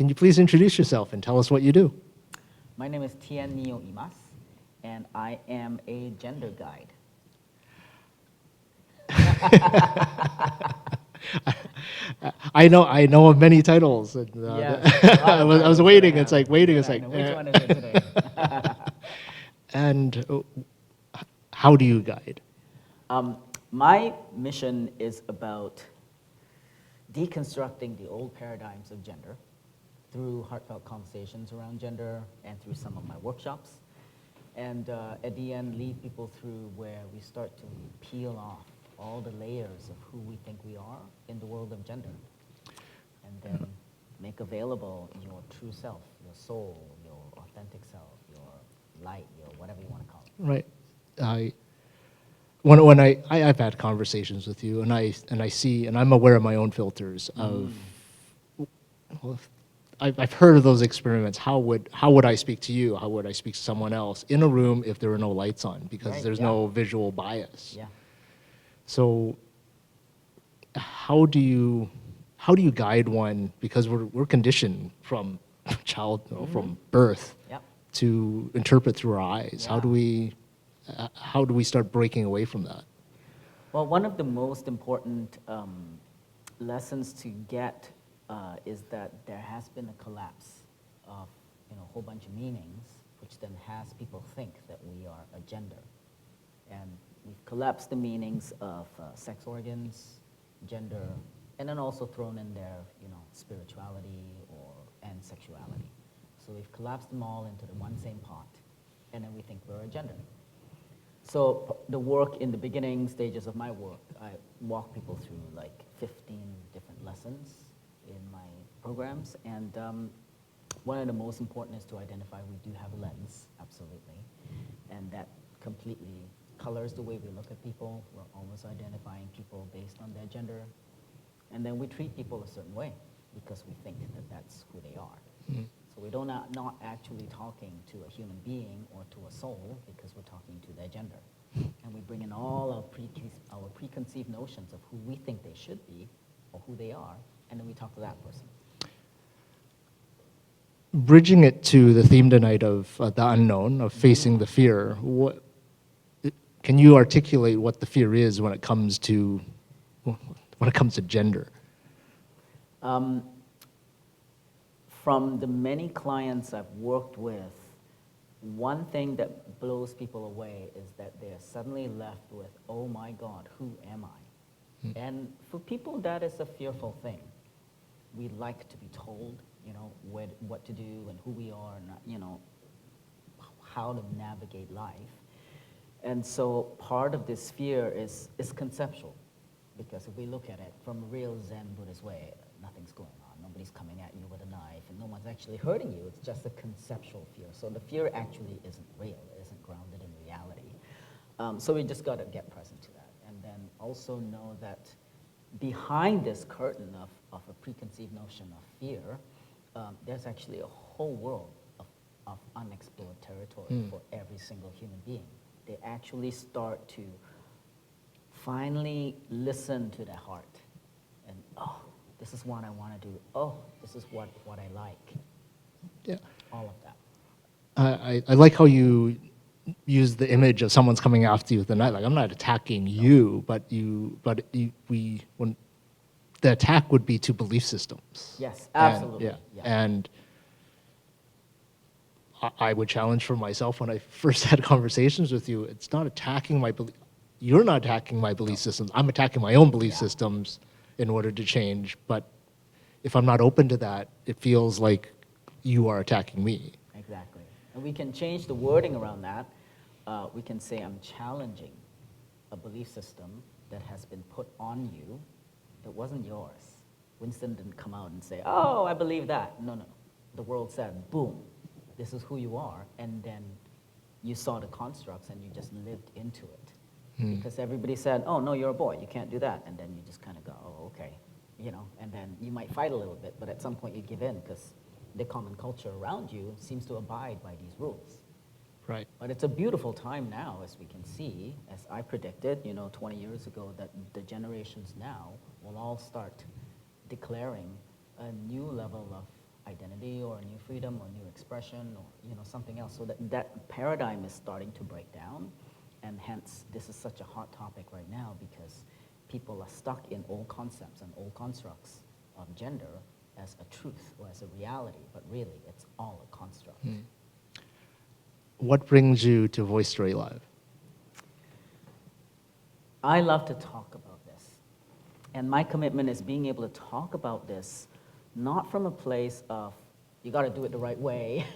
can you please introduce yourself and tell us what you do? My name is Tien Eamas, and I am a gender guide. I know of many titles. And, Yes, I was waiting. It's like waiting. It's like which one is it today? And how do you guide? My mission is about deconstructing the old paradigms of gender through heartfelt conversations around gender and through some of my workshops. And at the end, lead people through where we start to peel off all the layers of who we think we are in the world of gender. And then make available your true self, your soul, your authentic self, your light, your whatever you want to call it. Right. When I've had conversations with you, and I see, and I'm aware of my own filters of, well, I've heard of those experiments. How would I speak to you? How would I speak to someone else in a room if there were no lights on? Because Right, there's yeah. no visual bias. Yeah. So how do you guide one? Because we're conditioned from from birth Yep. to interpret through our eyes. Yeah. How do we start breaking away from that? Well, one of the most important lessons to get is that there has been a collapse of a whole bunch of meanings, which then has people think that we are a gender. And we've collapsed the meanings of sex organs, gender, and then also thrown in there, spirituality and sexuality. So we've collapsed them all into the one same pot, and then we think we're a gender. So the work in the beginning stages of my work, I walk people through like 15 different lessons in my programs, and one of the most important is to identify we do have a lens, absolutely, and that completely colors the way we look at people. We're always identifying people based on their gender, and then we treat people a certain way because we think that that's who they are. Mm-hmm. So we don't not actually talking to a human being or to a soul because we're talking to their gender. And we bring in all our preconceived notions of who we think they should be or who they are, and then we talk to that person. Bridging it to the theme tonight of the unknown, of facing the fear, can you articulate what the fear is when it comes to gender? From the many clients I've worked with, one thing that blows people away is that they're suddenly left with, oh my God, who am I? And for people, that is a fearful thing. We like to be told, what to do and who we are, and, how to navigate life. And so part of this fear is conceptual, because if we look at it from a real Zen Buddhist way, nothing's going on. Nobody's coming at you with a knife, and no one's actually hurting you. It's just a conceptual fear. So the fear actually isn't real. It isn't grounded in reality. So we just got to get present to that. And then also know that behind this curtain of a preconceived notion of fear, there's actually a whole world of unexplored territory for every single human being. They actually start to finally listen to their heart. And, this is what I want to do. Oh, this is what I like. Yeah. All of that. I like how you use the image of someone's coming after you with a knife. Like, I'm not attacking you, but when the attack would be to belief systems. Yes, absolutely. And, and I would challenge for myself when I first had conversations with you, it's not attacking my belief. You're not attacking my belief systems. I'm attacking my own belief systems in order to change. But if I'm not open to that, it feels like you are attacking me. Exactly. And we can change the wording around that. We can say, I'm challenging a belief system that has been put on you that wasn't yours. Winston didn't come out and say, oh, I believe that. No. The world said, boom, this is who you are. And then you saw the constructs and you just lived into it. Because everybody said, oh, no, you're a boy, you can't do that. And then you just kind of go, oh, okay. And then you might fight a little bit, but at some point you give in because the common culture around you seems to abide by these rules. Right. But it's a beautiful time now, as we can see, as I predicted, 20 years ago, that the generations now will all start declaring a new level of identity or a new freedom or new expression or something else. So that paradigm is starting to break down, and hence this is such a hot topic right now because people are stuck in old concepts and old constructs of gender as a truth or as a reality, but really it's all a construct. What brings you to VoiceStory Live? I love to talk about this. And my commitment is being able to talk about this not from a place of, you got to do it the right way,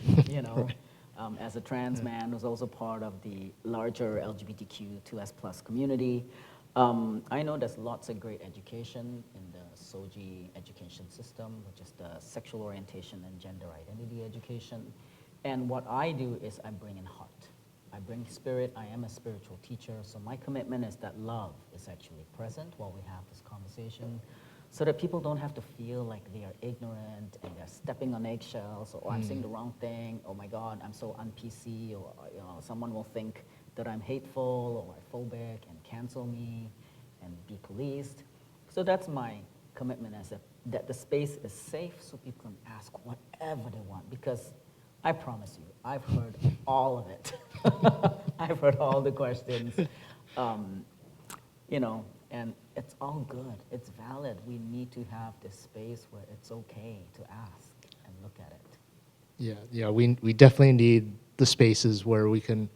as a trans man who's also part of the larger LGBTQ2S+ community. I know there's lots of great education in the SOGI education system, which is the sexual orientation and gender identity education. And what I do is I bring in heart. I bring spirit. I am a spiritual teacher. So my commitment is that love is actually present while we have this conversation so that people don't have to feel like they are ignorant and they're stepping on eggshells, or I'm saying the wrong thing, oh my God, I'm so un-PC, or someone will think that I'm hateful or phobic and cancel me and be policed. So that's my commitment, that the space is safe so people can ask whatever they want, because I promise you, I've heard all of it. I've heard all the questions, and it's all good. It's valid. We need to have this space where it's okay to ask and look at it. Yeah, we definitely need the spaces where we can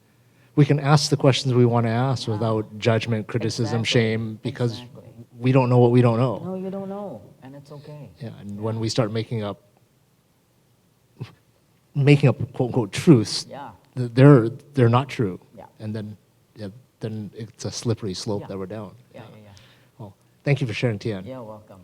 ask the questions we want to ask without judgment, criticism, Exactly. shame, because Exactly. we don't know what we don't know. No, you don't know, and it's okay. Yeah, and when we start making up quote unquote truths, Yeah. they're not true. Yeah. And then it's a slippery slope Yeah. that we're down. Yeah. Well, thank you for sharing, Tien. You're welcome.